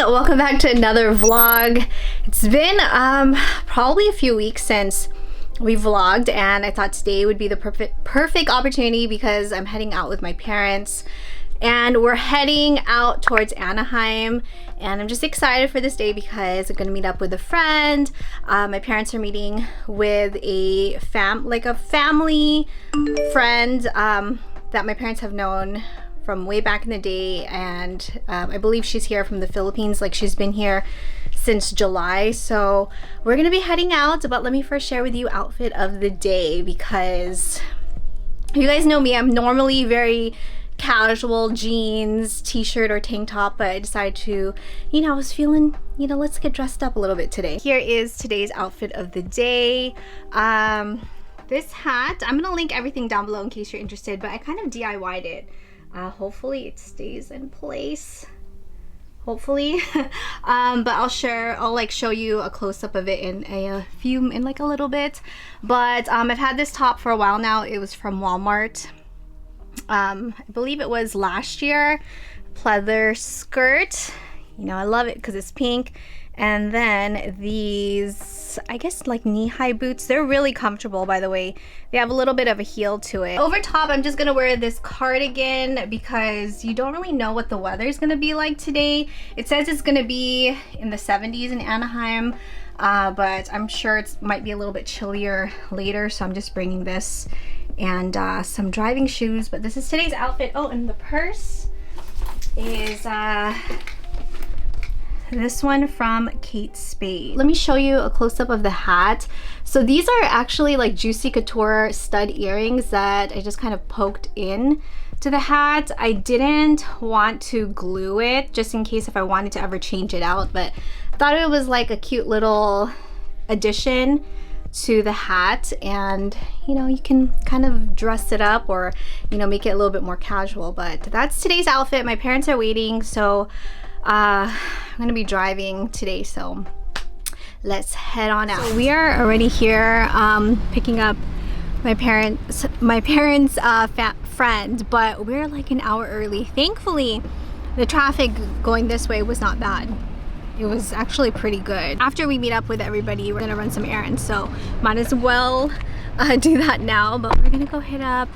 welcome back to another vlog. It's been probably a few weeks since we vlogged, and I thought today would be the perfect opportunity because I'm heading out with my parents and we're heading out towards Anaheim, and I'm just excited for this day because I'm gonna meet up with a friend. My parents are meeting with a family friend that my parents have known from way back in the day, and I believe she's here from the Philippines. Like, she's been here since July. So we're gonna be heading out, but let me first share with you outfit of the day, because you guys know me, I'm normally very casual, jeans, t-shirt or tank top, but I decided to, I was feeling, let's get dressed up a little bit today. Here is today's outfit of the day. This hat, I'm gonna link everything down below in case you're interested, but I kind of DIY'd it. Hopefully it stays in place, hopefully. But I'll show you a close-up of it in a little bit. But I've had this top for a while now. It was from Walmart. I believe it was last year. Pleather skirt, I love it because it's pink. And then these, I guess, like knee-high boots. They're really comfortable, by the way. They have a little bit of a heel to it. Over top, I'm just gonna wear this cardigan because you don't really know what the weather is gonna be like today. It says it's gonna be in the 70s in Anaheim, but I'm sure it might be a little bit chillier later, so I'm just bringing this and some driving shoes. But this is today's outfit. Oh, and the purse is this one from Kate Spade. Let me show you a close-up of the hat. So these are actually like Juicy Couture stud earrings that I just kind of poked in to the hat. I didn't want to glue it just in case if I wanted to ever change it out, but I thought it was like a cute little addition to the hat, and you can kind of dress it up or make it a little bit more casual. But that's today's outfit. My parents are waiting, so I'm gonna be driving today, so let's head on out. So we are already here picking up my parents friend, but we're like an hour early. Thankfully the traffic going this way was not bad. It was actually pretty good. After we meet up with everybody, we're gonna run some errands, so might as well do that now. But we're gonna go hit up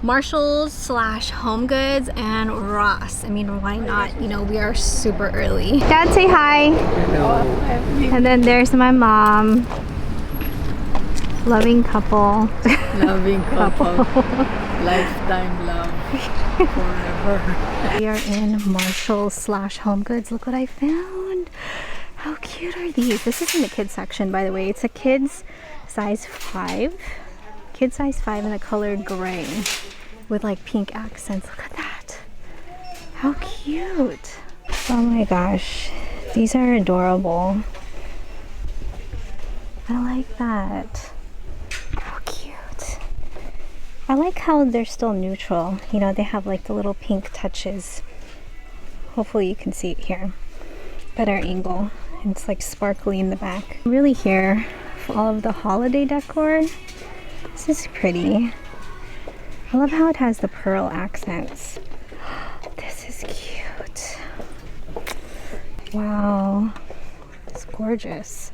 Marshall's / Homegoods and Ross. I mean, why not? We are super early. Dad, say hi. Hello. And then there's my mom. Loving couple. Loving couple. Lifetime love. Forever. We are in Marshall's / Homegoods. Look what I found. How cute are these? This is in the kids section, by the way. It's a kids size 5. Kid size 5 in the color gray with like pink accents. Look at that. How cute. Oh my gosh. These are adorable. I like that. How cute. I like how they're still neutral. They have like the little pink touches. Hopefully you can see it here. Better angle. It's like sparkly in the back. I'm really here for all of the holiday decor. This is pretty. I love how it has the pearl accents. This is cute. Wow. It's gorgeous.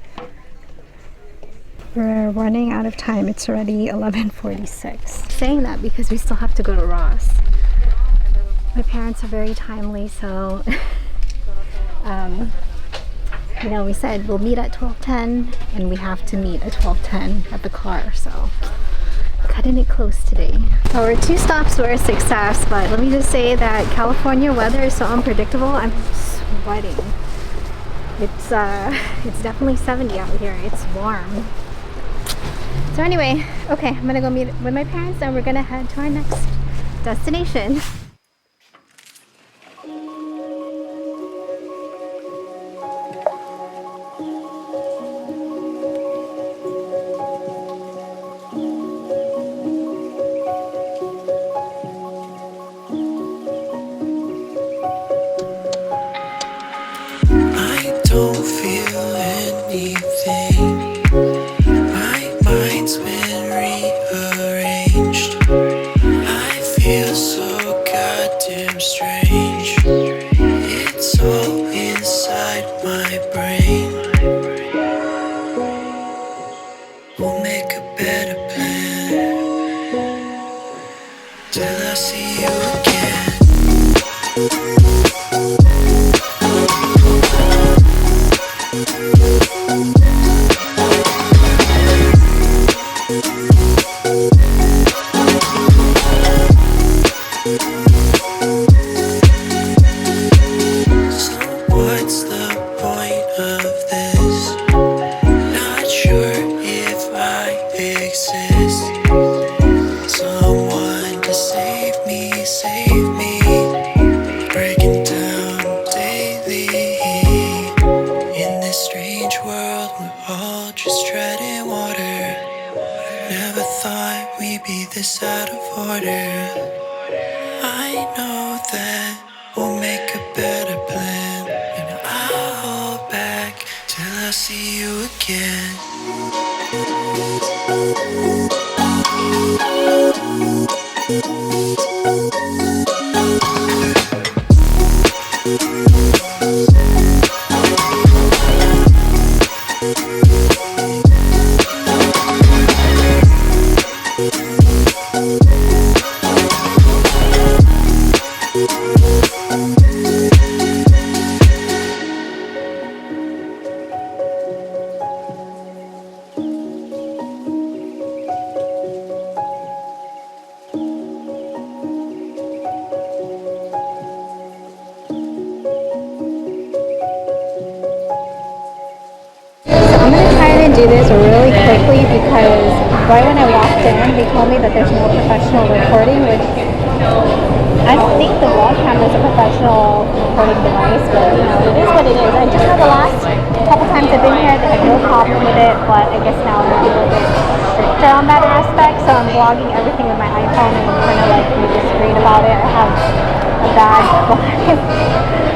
We're running out of time. It's already 11:46. Saying that because we still have to go to Ross. My parents are very timely, so we said we'll meet at 12:10, and we have to meet at 12:10 at the car, so cutting it close today. Our 2 stops were a success, but let me just say that California weather is so unpredictable. I'm sweating. It's definitely 70 out here. It's warm. So anyway, okay, I'm gonna go meet with my parents, and we're gonna head to our next destination. Don't feel anything. My mind's been rearranged. I feel so good. till I see you again. So what's the point of this? Not sure if I exist. Someone to save me, save me. Breaking down daily. In this strange world, we're all just treading water. Never thought we'd be this out of order. I know that we'll make a better plan, and I'll hold back till I see you again. I'm gonna try to do this really quickly because right when I walked in, they told me that there's no professional recording, which I don't think the vlog camera is a professional recording device, but you know, it is what it is. I just know the last couple times I've been here, they had no problem with it, but I guess now I'm a little bit stricter on that aspect, so I'm vlogging everything with my iPhone and I'm kind of like really discreet about it. I have a bag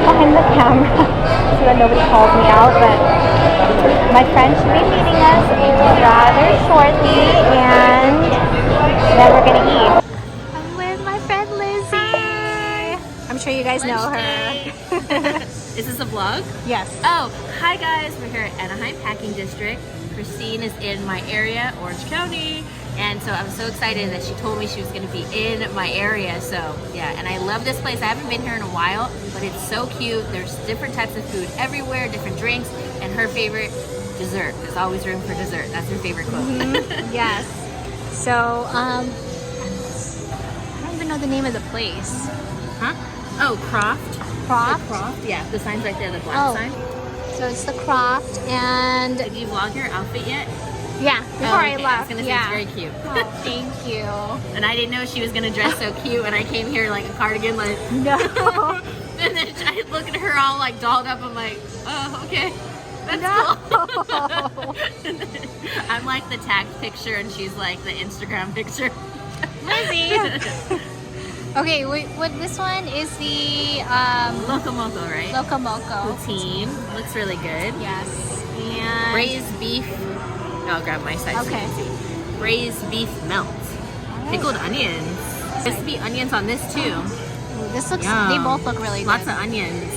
behind the camera so that nobody calls me out, but my friend should be meeting us rather shortly, and then we're gonna eat. I'm with my friend Lizzy. Hi. I'm sure you guys know her. Is this a vlog? Yes. Oh, hi guys. We're here at Anaheim Packing District. Christine is in my area, Orange County, and so I'm so excited that she told me she was going to be in my area. So yeah, and I love this place. I haven't been here in a while, but it's so cute. There's different types of food everywhere, different drinks, and her favorite dessert. There's always room for dessert. That's her favorite quote. Yes. So I don't even know the name of the place. Huh? Oh, Croft. Croft. Croft. Yeah, the sign's right there, the black sign. So it's the Croft, and Did you vlog your outfit yet? yeah, before I Okay. left. I was gonna say yeah. it's very cute. Oh, thank you. And I didn't know she was gonna dress so cute, and I came here like a cardigan, like No. and then I look at her all like dolled up. I'm like, oh, okay, that's cool. And then I'm like the tagged picture, and she's like the Instagram picture. Lizzy. Okay, what this one is the Locomoco, right? Locomoco. Poutine. Looks really good. Yes. And Braised beef. I'll grab my side so you Okay. can see. Braised beef melt. Pickled onions. Supposed to be onions on this too. Ooh, this looks. Yum. They both look really good. Lots of onions.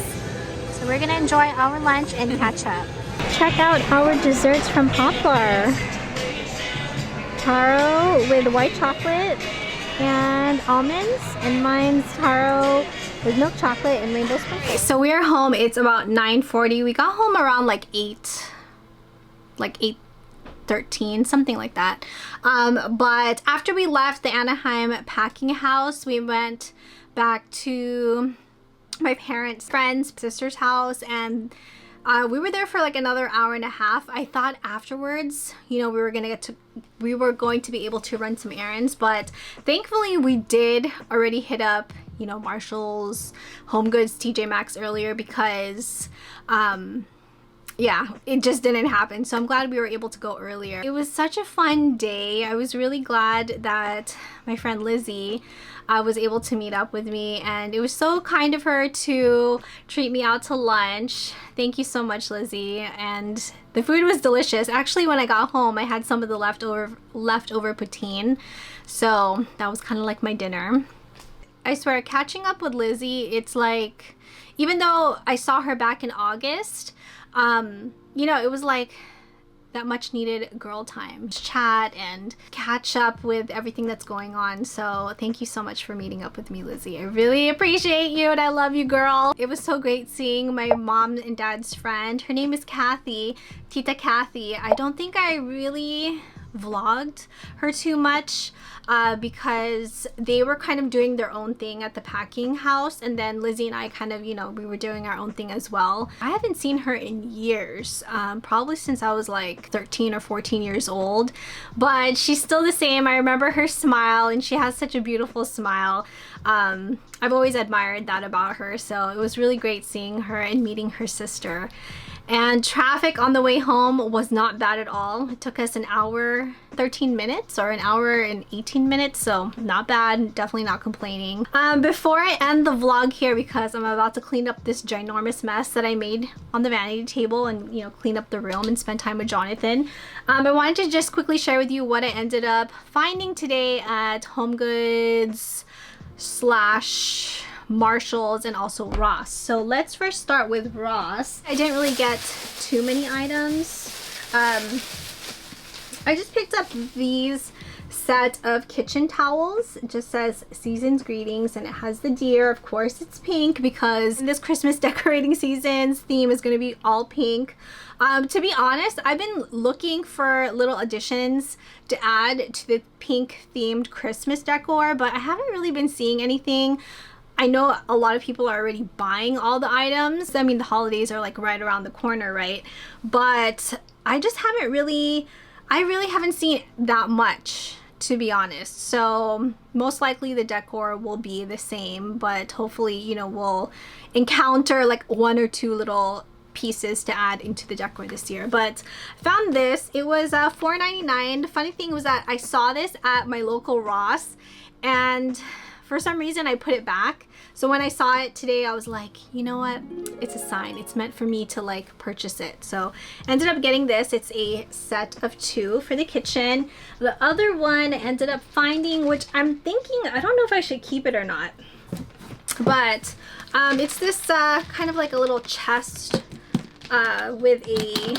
So we're gonna enjoy our lunch and catch up. Check out our desserts from Poplar. Taro with white chocolate and almonds, and mine's taro with milk chocolate and rainbow sprinkles. So we're home. It's about 9:40. We got home around like 8:13, something like that. But after we left the Anaheim Packing House, we went back to my parents' friend's sister's house, and we were there for like another hour and a half. I thought afterwards, you know, we were going to be able to run some errands, but thankfully we did already hit up, you know, Marshall's, Homegoods, TJ Maxx earlier because yeah, it just didn't happen. So I'm glad we were able to go earlier. It was such a fun day. I was really glad that my friend Lizzy was able to meet up with me, and it was so kind of her to treat me out to lunch. Thank you so much, Lizzy. And the food was delicious. Actually, when I got home, I had some of the leftover poutine, so that was kind of like my dinner. I swear, catching up with Lizzy, it's like, even though I saw her back in August, you know, it was like that much needed girl time, chat and catch up with everything that's going on. So thank you so much for meeting up with me, Lizzy. I really appreciate you and I love you, girl. It was so great seeing my mom and dad's friend. Her name is Kathy, Tita Kathy. I don't think I really vlogged her too much because they were kind of doing their own thing at the packing house, and then Lizzy and I kind of, you know, we were doing our own thing as well. I haven't seen her in years, probably since I was like 13 or 14 years old, but she's still the same. I remember her smile, and she has such a beautiful smile. I've always admired that about her, so it was really great seeing her and meeting her sister. And traffic on the way home was not bad at all. It took us an hour 13 minutes or an hour and 18 minutes, so not bad, definitely not complaining. Before I end the vlog here, because I'm about to clean up this ginormous mess that I made on the vanity table and, you know, clean up the room and spend time with Jonathan, I wanted to just quickly share with you what I ended up finding today at Homegoods / Marshalls and also Ross. So let's first start with Ross. I didn't really get too many items. I just picked up these set of kitchen towels. It just says Season's Greetings, and it has the deer. Of course it's pink because this Christmas decorating season's theme is going to be all pink. To be honest, I've been looking for little additions to add to the pink themed Christmas decor, but I haven't really been seeing anything. I know a lot of people are already buying all the items. I mean, the holidays are like right around the corner, right? But I just haven't really, I really haven't seen that much, to be honest. So most likely the decor will be the same, but hopefully, you know, we'll encounter like 1 or 2 little pieces to add into the decor this year. But I found this. It was $4.99. The funny thing was that I saw this at my local Ross, and for some reason I put it back. So when I saw it today, I was like, you know what? It's a sign. It's meant for me to like purchase it. So I ended up getting this. It's a set of 2 for the kitchen. The other one I ended up finding, which I'm thinking, I don't know if I should keep it or not. But it's this kind of like a little chest with a,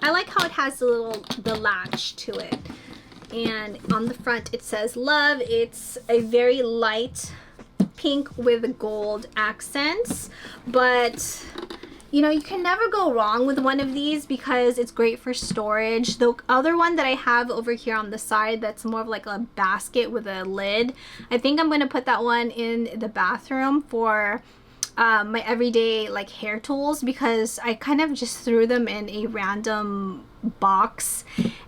I like how it has the latch to it. And on the front it says love. It's a very light pink with gold accents, but you know, you can never go wrong with one of these because it's great for storage. The other one that I have over here on the side, that's more of like a basket with a lid, I think I'm going to put that one in the bathroom for my everyday like hair tools, because I kind of just threw them in a random box,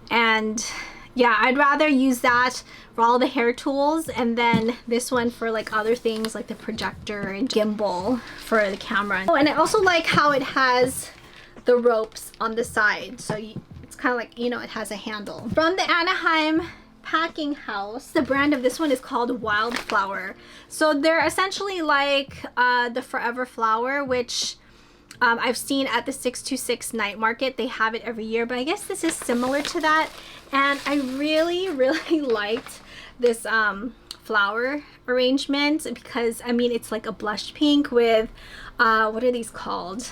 and yeah, I'd rather use that for all the hair tools, and then this one for like other things like the projector and gimbal for the camera. Oh, and I also like how it has the ropes on the side, so it's kind of like, you know, it has a handle. From the Anaheim Packing House, the brand of this one is called Wildflower. So they're essentially like the Forever Flower, which I've seen at the 626 night market. They have it every year, but I guess this is similar to that. And I really liked this flower arrangement, because I mean, it's like a blush pink with what are these called?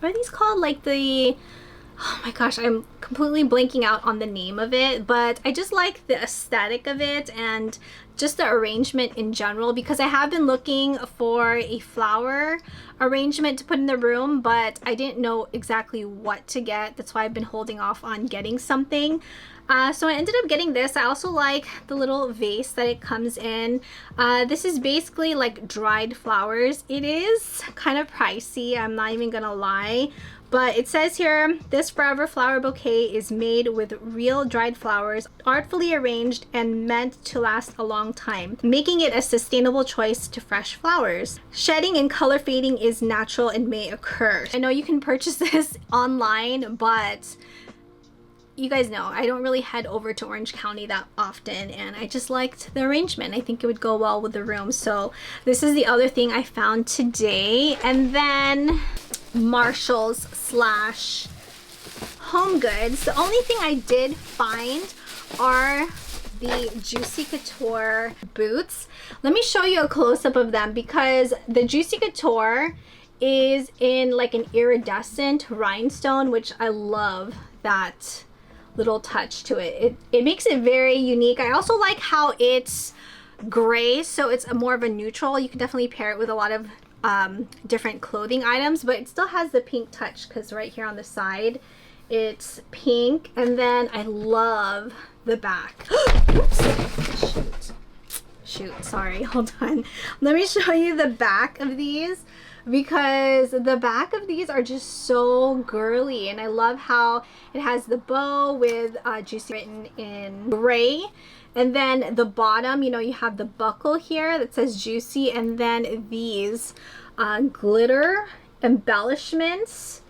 What are these called? Like the, oh my gosh, I'm completely blanking out on the name of it, but I just like the aesthetic of it and just the arrangement in general, because I have been looking for a flower arrangement to put in the room, but I didn't know exactly what to get. That's why I've been holding off on getting something. So I ended up getting this. I also like the little vase that it comes in. This is basically like dried flowers. It is kind of pricey, I'm not even gonna lie. But it says here, this Forever Flower bouquet is made with real dried flowers, artfully arranged and meant to last a long time, making it a sustainable choice to fresh flowers. Shedding and color fading is natural and may occur. I know you can purchase this online, but you guys know I don't really head over to Orange County that often, and I just liked the arrangement. I think it would go well with the room. So this is the other thing I found today. And then Marshalls / Homegoods. The only thing I did find are the Juicy Couture boots. Let me show you a close-up of them, because the Juicy Couture is in like an iridescent rhinestone, which I love that little touch to it. It makes it very unique. I also like how it's gray, so it's more of a neutral. You can definitely pair it with a lot of different clothing items, but it still has the pink touch because right here on the side it's pink. And then I love the back. Shoot, sorry, hold on. Let me show you the back of these, because the back of these are just so girly, and I love how it has the bow with Juicy written in gray. And then the bottom, you know, you have the buckle here that says Juicy, and then these glitter embellishments,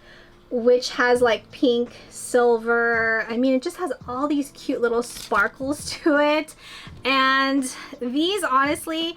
which has like pink, silver. I mean, it just has all these cute little sparkles to it. And these, honestly,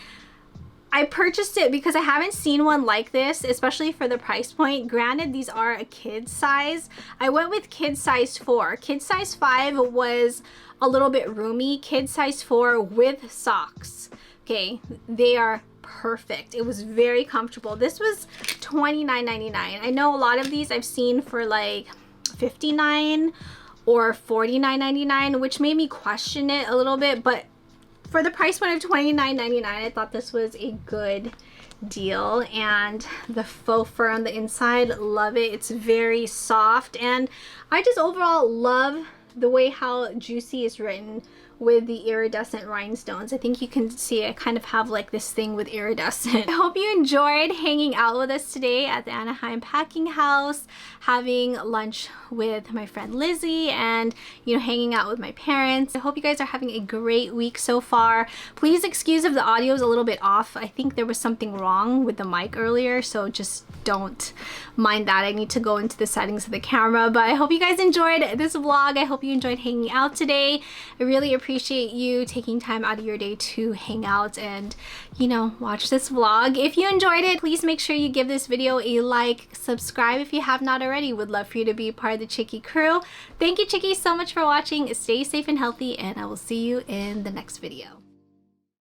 I purchased it because I haven't seen one like this, especially for the price point. Granted, these are a kid size. I went with kid size 4. Kid size 5 was a little bit roomy. Kid size 4 with socks. Okay, they are perfect. It was very comfortable. This was $29.99. I know a lot of these I've seen for like $59 or $49.99, which made me question it a little bit, but for the price point of $29.99, I thought this was a good deal. And the faux fur on the inside, love it. It's very soft, and I just overall love the way how Juicy is written with the iridescent rhinestones. I think you can see I kind of have like this thing with iridescent. I hope you enjoyed hanging out with us today at the Anaheim Packing House, having lunch with my friend Lizzy, and, you know, hanging out with my parents. I hope you guys are having a great week so far. Please excuse if the audio is a little bit off. I think there was something wrong with the mic earlier, so just don't mind that. I need to go into the settings of the camera, but I hope you guys enjoyed this vlog. I hope you enjoyed hanging out today. I really appreciate you taking time out of your day to hang out and, you know, watch this vlog. If you enjoyed it, please make sure you give this video a like, subscribe if you have not already. Would love for you to be part of the Chickie crew. Thank you, Chickies, so much for watching. Stay safe and healthy, and I will see you in the next video.